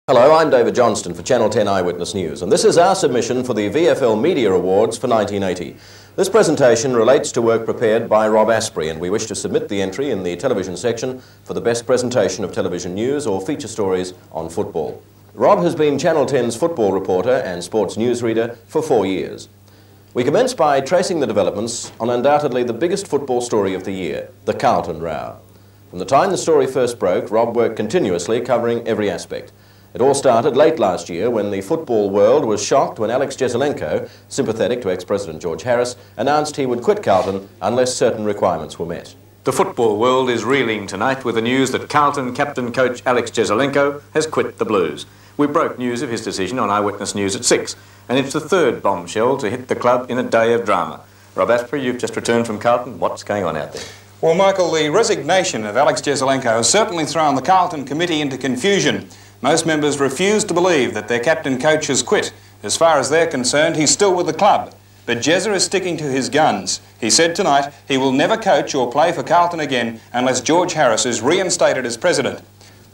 Hello, I'm David Johnston for Channel 10 Eyewitness News, and this is our submission for the VFL Media Awards for 1980. This presentation relates to work prepared by Rob Astbury, and we wish to submit the entry in the television section for the best presentation of television news or feature stories on football. Rob has been Channel 10's football reporter and sports newsreader for 4 years. We commence by tracing the developments on undoubtedly the biggest football story of the year, the Carlton row. From the time the story first broke, Rob worked continuously covering every aspect. It all started late last year when the football world was shocked when Jesaulenko, sympathetic to ex-President George Harris, announced he would quit Carlton unless certain requirements were met. The football world is reeling tonight with the news that Carlton captain coach Jesaulenko has quit the Blues. We broke news of his decision on Eyewitness News at 6, and it's the third bombshell to hit the club in a day of drama. Rob Astbury, you've just returned from Carlton. What's going on out there? Well, Michael, the resignation of Jesaulenko has certainly thrown the Carlton committee into confusion. Most members refuse to believe that their captain coach has quit. As far as they're concerned, he's still with the club. But Jezza is sticking to his guns. He said tonight he will never coach or play for Carlton again unless George Harris is reinstated as president.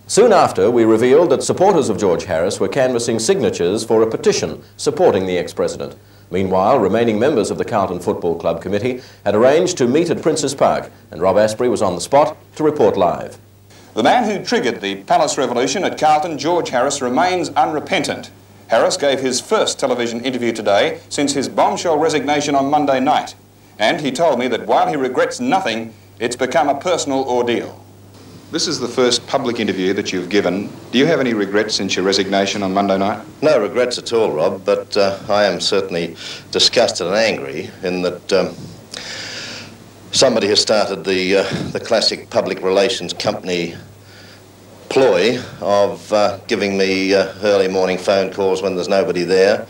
Soon after, we revealed that supporters of George Harris were canvassing signatures for a petition supporting the ex-president. Meanwhile, remaining members of the Carlton Football Club committee had arranged to meet at Princes Park, and Rob Astbury was on the spot to report live. The man who triggered the Palace Revolution at Carlton, George Harris, remains unrepentant. Harris gave his first television interview today since his bombshell resignation on Monday night. And he told me that while he regrets nothing, it's become a personal ordeal. This is the first public interview that you've given. Do you have any regrets since your resignation on Monday night? No regrets at all, Rob, but I am certainly disgusted and angry in that somebody has started the classic public relations company ploy of giving me early morning phone calls when there's nobody there.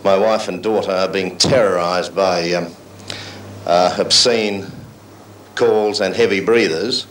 My wife and daughter are being terrorised by obscene calls and heavy breathers,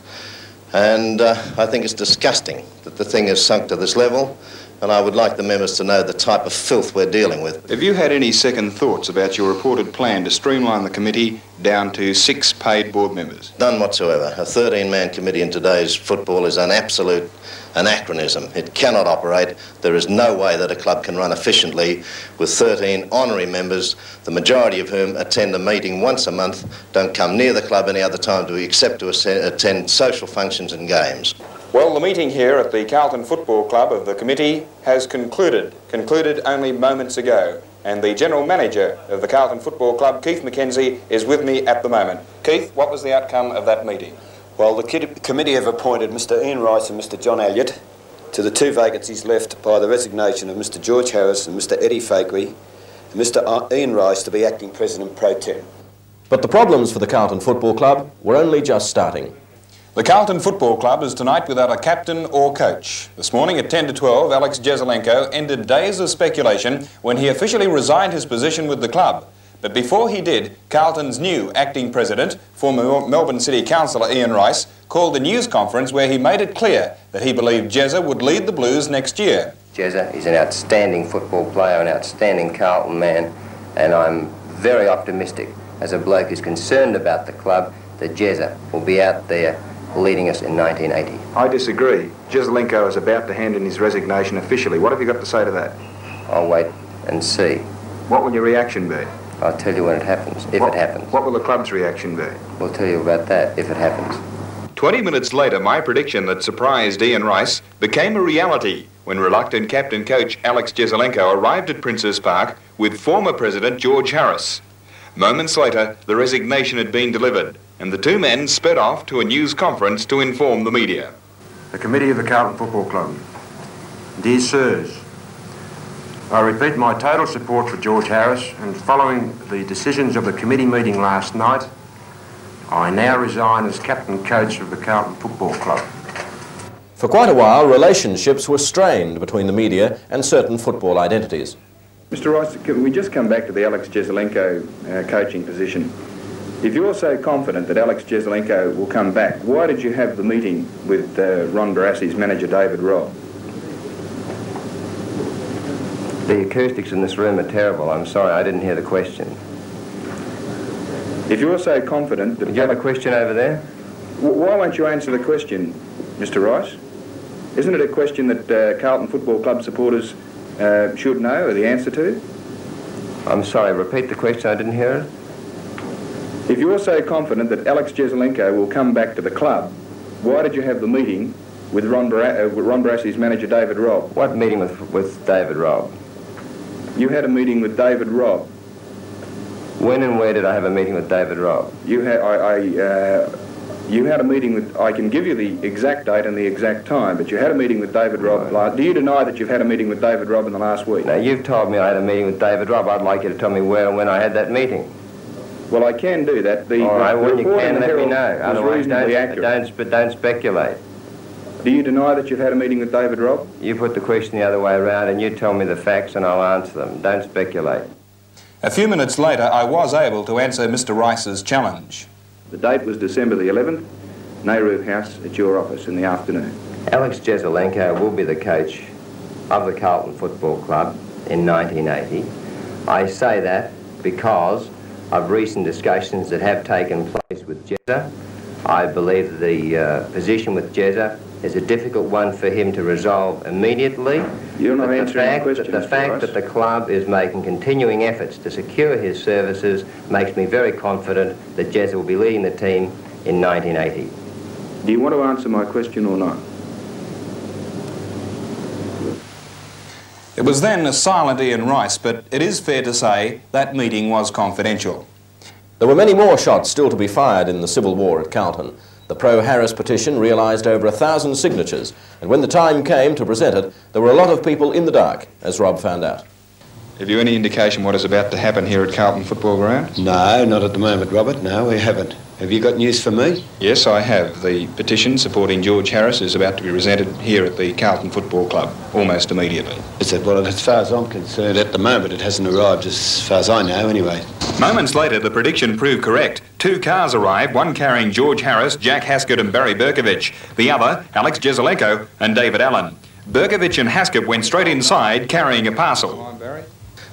and I think it's disgusting that the thing has sunk to this level, and I would like the members to know the type of filth we're dealing with. Have you had any second thoughts about your reported plan to streamline the committee down to 6 paid board members? None whatsoever. A 13-man committee in today's football is an absolute anachronism. It cannot operate. There is no way that a club can run efficiently with 13 honorary members, the majority of whom attend a meeting once a month, don't come near the club any other time except to attend social functions and games. Well, the meeting here at the Carlton Football Club of the committee has concluded only moments ago. And the General Manager of the Carlton Football Club, Keith McKenzie, is with me at the moment. Keith, what was the outcome of that meeting? Well, the committee have appointed Mr Ian Rice and Mr John Elliott to the 2 vacancies left by the resignation of Mr George Harris and Mr Eddie Fakery, and Mr Ian Rice to be acting President Pro Tem. But the problems for the Carlton Football Club were only just starting. The Carlton Football Club is tonight without a captain or coach. This morning at 10 to 12, Jesaulenko ended days of speculation when he officially resigned his position with the club. But before he did, Carlton's new acting president, former Melbourne City Councillor Ian Rice, called a news conference where he made it clear that he believed Jezza would lead the Blues next year. Jezza is an outstanding football player, an outstanding Carlton man, and I'm very optimistic as a bloke who's concerned about the club that Jezza will be out there leading us in 1980. I disagree. Jesaulenko is about to hand in his resignation officially. What have you got to say to that? I'll wait and see. What will your reaction be? I'll tell you when it happens, if it happens. What will the club's reaction be? We'll tell you about that if it happens. 20 minutes later, my prediction that surprised Ian Rice became a reality when reluctant captain coach Jesaulenko arrived at Princes Park with former President George Harris. Moments later, the resignation had been delivered, and the 2 men sped off to a news conference to inform the media. The Committee of the Carlton Football Club. Dear Sirs, I repeat my total support for George Harris, and following the decisions of the committee meeting last night, I now resign as captain coach of the Carlton Football Club. For quite a while, relationships were strained between the media and certain football identities. Mr Rice, can we just come back to the Jesaulenko coaching position? If you're so confident that Jesaulenko will come back, why did you have the meeting with Ron Barassi's manager David Robb? The acoustics in this room are terrible. I'm sorry, I didn't hear the question. If you're so confident that... Do you have a question over there? Why won't you answer the question, Mr Rice? Isn't it a question that Carlton Football Club supporters should know or the answer to? I'm sorry, repeat the question, I didn't hear it. If you're so confident that Alex Jesaulenko will come back to the club, why did you have the meeting with Ron Barassi's manager David Robb? What meeting with David Robb? You had a meeting with David Robb. When and where did I have a meeting with David Robb? You had a meeting with, I can give you the exact date and the exact time, but you had a meeting with David Robb. Do you deny that you've had a meeting with David Robb in the last week? Now, you've told me I had a meeting with David Robb. I'd like you to tell me where and when I had that meeting. Well, I can do that. All right, when you can, let me know. Otherwise, don't speculate. Do you deny that you've had a meeting with David Robb? You put the question the other way around and you tell me the facts and I'll answer them. Don't speculate. A few minutes later, I was able to answer Mr. Rice's challenge. The date was December the 11th, Nehru House at your office in the afternoon. Alex Jesaulenko will be the coach of the Carlton Football Club in 1980. I say that because of recent discussions that have taken place with Jezza. I believe the position with Jezza is a difficult one for him to resolve immediately. You're not answering the question, The fact that the club is making continuing efforts to secure his services makes me very confident that Jezza will be leading the team in 1980. Do you want to answer my question or not? It was then a silent Ian Rice, but it is fair to say that meeting was confidential. There were many more shots still to be fired in the civil war at Carlton. The pro-Harris petition realised over 1,000 signatures, and when the time came to present it, there were a lot of people in the dark, as Rob found out. Have you any indication what is about to happen here at Carlton Football Ground? No, not at the moment, Robert. No, we haven't. Have you got news for me? Yes, I have. The petition supporting George Harris is about to be presented here at the Carlton Football Club, almost immediately. Is it? Well, as far as I'm concerned, at the moment it hasn't arrived, as far as I know, anyway. Moments later, the prediction proved correct. 2 cars arrived, one carrying George Harris, Jack Haskett and Barry Berkovich. The other, Alex Jesaulenko and David Allen. Berkovich and Haskett went straight inside carrying a parcel.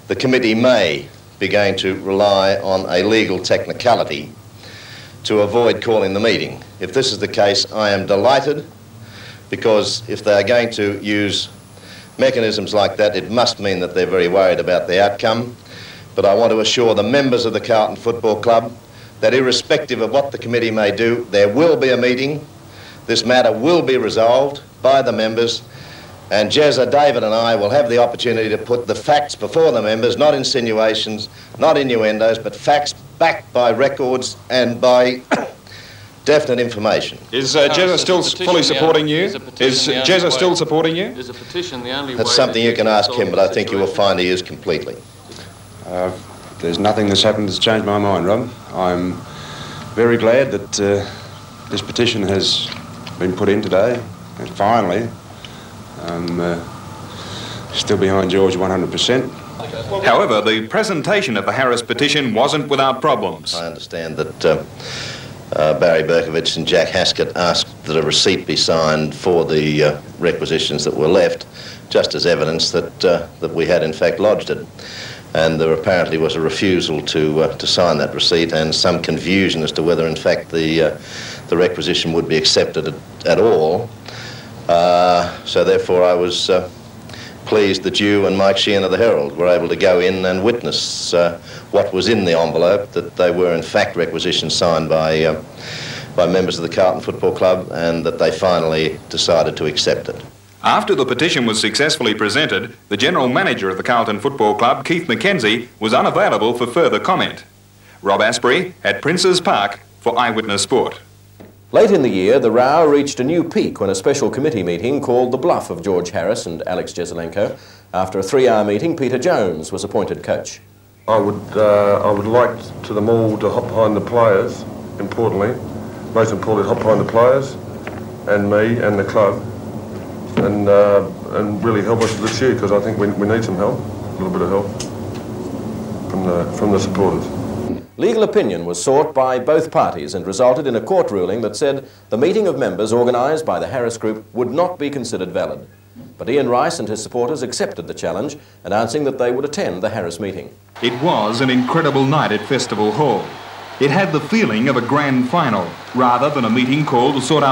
The committee may be going to rely on a legal technicality to avoid calling the meeting. If this is the case, I am delighted, because if they are going to use mechanisms like that, it must mean that they're very worried about the outcome. But I want to assure the members of the Carlton Football Club that irrespective of what the committee may do, there will be a meeting. This matter will be resolved by the members, and Jezza, David and I will have the opportunity to put the facts before the members, not insinuations, not innuendos, but facts backed by records and by definite information. Is Jezza still fully supporting you? Is Jezza still supporting you? Is a petition the only way? That's something you can ask him, but I think you will find he is completely. There's nothing that's happened that's changed my mind, Rob. I'm very glad that this petition has been put in today, and finally I'm still behind George 100%. However, the presentation of the Harris petition wasn't without problems. I understand that Barry Berkovich and Jack Haskett asked that a receipt be signed for the requisitions that were left, just as evidence that we had in fact lodged it. And there apparently was a refusal to sign that receipt, and some confusion as to whether in fact the requisition would be accepted at all. So therefore I was pleased that you and Mike Sheehan of the Herald were able to go in and witness what was in the envelope, that they were in fact requisitions signed by members of the Carlton Football Club, and that they finally decided to accept it. After the petition was successfully presented, the General Manager of the Carlton Football Club, Keith McKenzie, was unavailable for further comment. Rob Astbury at Princes Park for Eyewitness Sport. Late in the year, the row reached a new peak when a special committee meeting called the bluff of George Harris and Alex Jesaulenko. After a 3-hour meeting, Peter Jones was appointed coach. I would like to them all to hop behind the players, importantly. Most importantly, hop behind the players and me and the club, and really help us this year, because I think we need some help, a little bit of help from the supporters. Legal opinion was sought by both parties and resulted in a court ruling that said the meeting of members organised by the Harris Group would not be considered valid. But Ian Rice and his supporters accepted the challenge, announcing that they would attend the Harris meeting. It was an incredible night at Festival Hall. It had the feeling of a grand final, rather than a meeting called to sort out